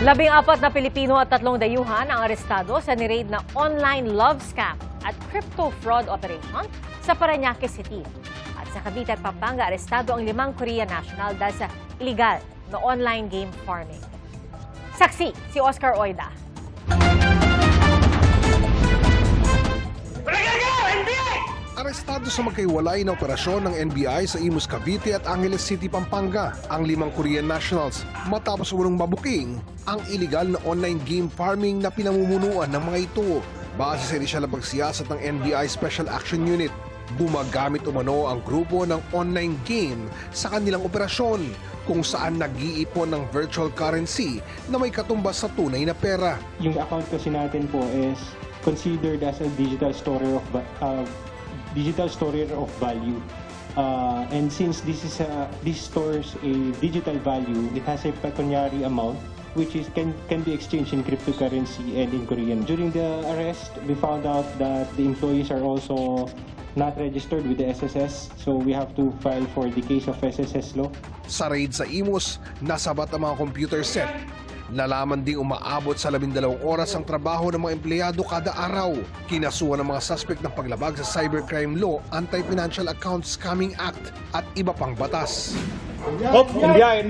14 na Pilipino at 3 dayuhan ang arestado sa niraid na online love scam at crypto fraud operation sa Parañaque City. At sa Cavite at Pampanga, arestado ang 5 Korean national dahil sa illegal na online game farming. Saksi, si Oscar Oida. Arestado sa magkaiwalay na operasyon ng NBI sa Imus, Cavite at Angeles City, Pampanga ang 5 Korean nationals matapos unang mabuking ang illegal na online game farming na pinamumunuan ng mga ito. Base sa inisyal na pagsiyasat ng NBI Special Action Unit, gumagamit umano ang grupo ng online game sa kanilang operasyon kung saan nag-iipon ng virtual currency na may katumbas sa tunay na pera. Yung account kasi natin po is considered as a digital storer of value. And since this stores a digital value, it has a pecuniary amount which can be exchanged in cryptocurrency and in Korean. During the arrest, we found out that the employees are also not registered with the SSS, so we have to file for the case of SSS law. Sa raid sa Imus, nasabat ang mga computer set. Nalaman ding umaabot sa 12 oras ang trabaho ng mga empleyado kada araw. Kinasuhan ng mga suspect ng paglabag sa Cybercrime Law, Anti-Financial Account Scamming Act at iba pang batas. NBI!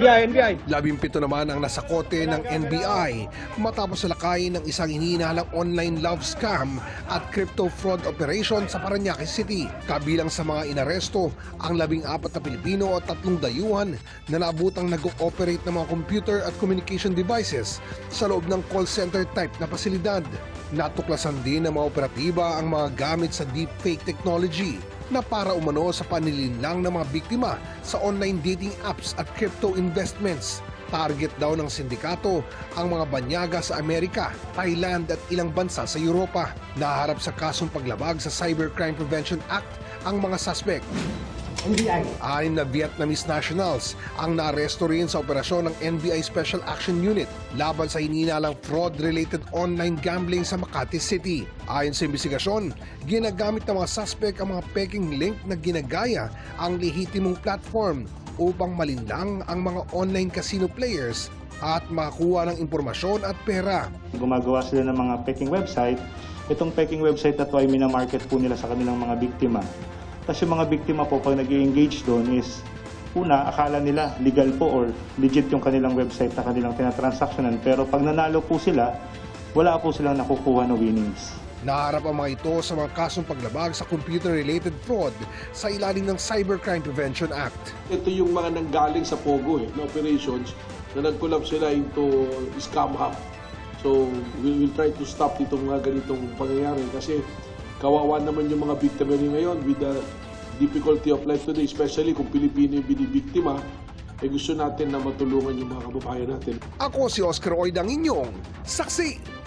17 naman ang nasakote ng NBI matapos salakayin ng isang hinihinalang online love scam at crypto fraud operation sa Parañaque City. Kabilang sa mga inaresto ang 14 na Pilipino at 3 dayuhan na naabutang nag-ooperate ng mga computer at communication devices sa loob ng call center type na pasilidad. Natuklasan din ng mga operatiba ang mga gamit sa deepfake technology na para umano sa panlilinlang ng mga biktima sa online dating apps at crypto investments. Target daw ng sindikato ang mga banyaga sa Amerika, Thailand at ilang bansa sa Europa. Naharap sa kasong paglabag sa Cybercrime Prevention Act ang mga suspect. 6 na Vietnamese nationals ang naaresto rin sa operasyon ng NBI Special Action Unit laban sa hinihinalang fraud-related online gambling sa Makati City. Ayon sa investigasyon, ginagamit ng mga suspect ang mga peking link na ginagaya ang lehitimong platform upang malinlang ang mga online casino players at makakuha ng impormasyon at pera. Gumagawa sila ng mga peking website. Itong peking website na to ay minamarket po nila sa kanilang mga biktima. Tapos yung mga biktima po, pag nag-i-engage doon is, una, akala nila legal po or legit yung kanilang website na kanilang tinatransactionan. Pero pag nanalo po sila, wala po silang nakukuha na winnings. Naharap ang mga ito sa mga kasong paglabag sa computer-related fraud sa ilalim ng Cybercrime Prevention Act. Ito yung mga nanggaling sa POGO na operations na nag-collab sila into scam hub. So we will try to stop itong mga ganitong pangyayari kasi kawawa naman yung mga biktima ngayon with the difficulty of life today, especially kung Pilipino yung binibiktima, gusto natin na matulungan yung mga kababayan natin. Ako si Oscar Oida, ang inyong saksi.